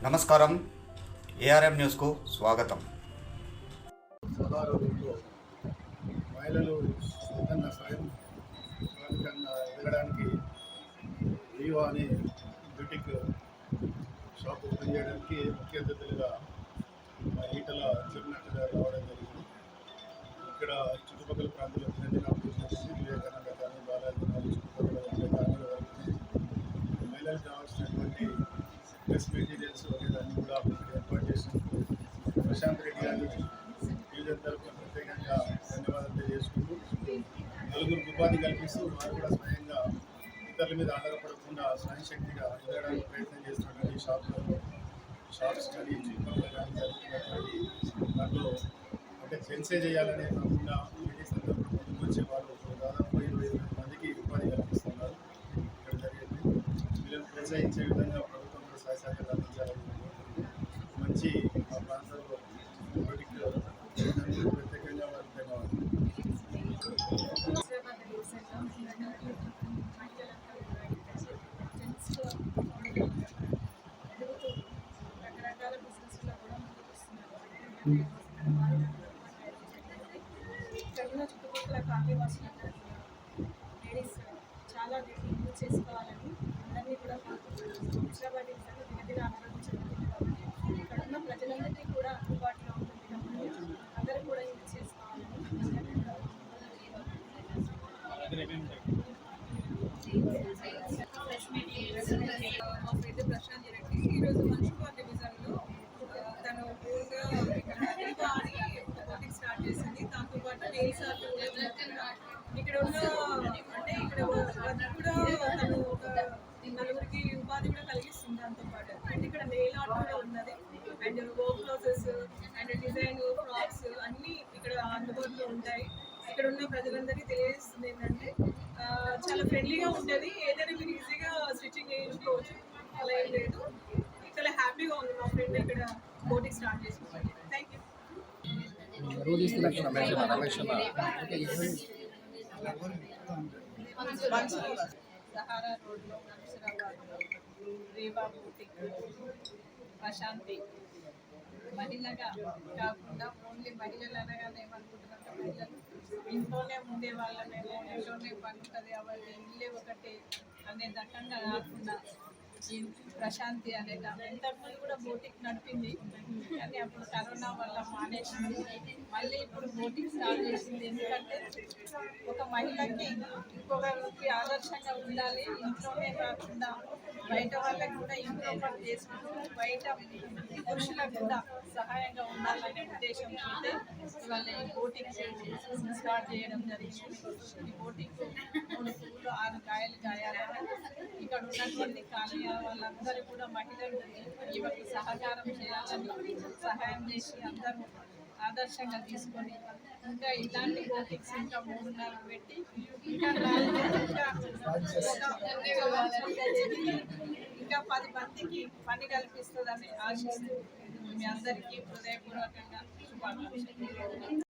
నమస్కారం, ఏఆర్ఎం న్యూస్కు స్వాగతం. మహిళలు స్వతంత్ర స్వయం ఎదగడానికి వివో అనే బ్యూటిక్ షాప్ ఓపెన్ చేయడానికి ముఖ్య అతిథులుగా ఈటల చిరునక్క గారు రావడం జరిగింది. ఇక్కడ చుట్టుపక్కల ప్రాంతాల్లో వివేకానంద కానీ బాలాజీ కానీ చుట్టుపక్కల కానీ మహిళలకు కావాల్సినటువంటి డ్రెస్ మెటీరియల్స్ దాన్ని కూడా ఏర్పాటు చేసినందుకు ప్రశాంత్ రెడ్డి గారిని యూజర్ తరఫున ప్రత్యేకంగా ధన్యవాదాలు తెలియజేసుకుంటూ నలుగురికి ఉపాధి కల్పిస్తూ వారు కూడా స్వయంగా ఇతరుల మీద ఆధారపడకుండా స్వయం శక్తిగా ఎదగడానికి ప్రయత్నం చేస్తున్నటువంటి షాప్స్ కానీ చుట్టుపక్కల కానీ జరుగుతున్నటువంటి దాంట్లో అంటే సెన్సే చేయాలనే కాకుండా లేడీస్ అందరూ ముందుకు వచ్చే వాళ్ళు దాదాపు 20 మందికి ఉపాధి కల్పిస్తున్నారు. ఇక్కడ జరిగింది వీళ్ళని ప్రోత్సహించే విధంగా ప్రభుత్వం కూడా సహాయసహకారాలు అందించాలని మంచి మా ప్రాంతంలో ప్రత్యేకంగా వారికి ధన్యవాదాలు. చుట్టుపక్కల కాలనీవాసులు లేడీస్ చాలా యూజ్ చేసుకోవాలని అందరినీ కూడా హైదరాబాద్ దినదిన ఆనందించాలని ఇక్కడ ఉన్న ప్రజలందరికీ కూడా అందుబాటులో ఉంటుంది కాబట్టి అందరూ కూడా యూజ్ చేసుకోవాలని మా ఫ్రెండ్ ప్రశాంత్ రెడ్డి ఈరోజు మనిషివారి డివిజన్లో తను ఊరుగా ఇక్కడ స్టార్ట్ చేసింది. దాంతోపాటు నెయిల్స్ ఆర్ట్ ఇక్కడ ఉన్న అంటే ఇక్కడ కూడా తను ఒక నలుగురికి ఉపాధి కూడా కలిగిస్తుంది. దాంతోపాటు అండ్ ఇక్కడ నెయిల్ ఆర్ట్ కూడా ఉన్నది and work classes and design frocks అన్నీ ఇక్కడ అందుబాటులో ఉంటాయి. ఇక్కడ ఉన్న ప్రజలందరికీ తెలియజేస్తుంది ఏంటంటే చాలా ఫ్రెండ్లీగా ఉంటుంది. ఏదైనా మీరు ఈజీగా స్టిచ్చింగ్ చేయించుకోవచ్చు, అలా ఏం లేదు. చాలా హ్యాపీగా ఉంది మా ఫ్రెండ్ ఇక్కడ బోటింగ్ స్టార్ట్ చేసుకోవాలి. Thank you. సహారా రోడ్లో నరసరాబాద్లో రేవా బోటిక్ ప్రశాంతి మహిళగా కాకుండా ఓన్లీ మహిళలు అనగానే ఏమనుకుంటున్నాం, మహిళలు ఇంట్లోనే ఉండే వాళ్ళనేమో ఇంట్లోనే పని ఉంటుంది అవన్నీ ఇల్లే ఒకటి అనే రకంగా కాకుండా ప్రశాంతి అనే ఇంతకుముందు కూడా బోటింగ్ నడిపింది, కానీ అప్పుడు కరోనా వల్ల మానేసింది. మళ్ళీ ఇప్పుడు బోటింగ్ స్టార్ట్ చేసింది. ఎందుకంటే ఒక మహిళకి ఇంకొకరికి ఆదర్శంగా ఉండాలి, ఇంట్లోనే కాకుండా బయట వాళ్ళకి కూడా ఇంట్లో పని చేసుకుంటూ బయట పురుషులకు కూడా సహాయంగా ఉండాలనే ఉద్దేశంతో ఇవాళ ఈ బోటింగ్ స్టార్ట్ చేయడం జరిగింది. ఈ బోటింగ్ 3 పూలు 6 కాయలు కాయాలని ఇక్కడ ఉన్నటువంటి కాలనీ వాళ్ళందరూ కూడా మహిళలు ఈమెకు సహకారం చేయాలని సహాయం చేసి అందరూ ఆదర్శంగా తీసుకొని ఇంకా ఇలాంటి బోటిక్స్ ఇంకా 3 పెట్టి ఇంకా 10 మందికి పని కల్పిస్తుందని ఆశిస్తూ మీ అందరికీ హృదయపూర్వకంగా శుభాకాంక్షలు.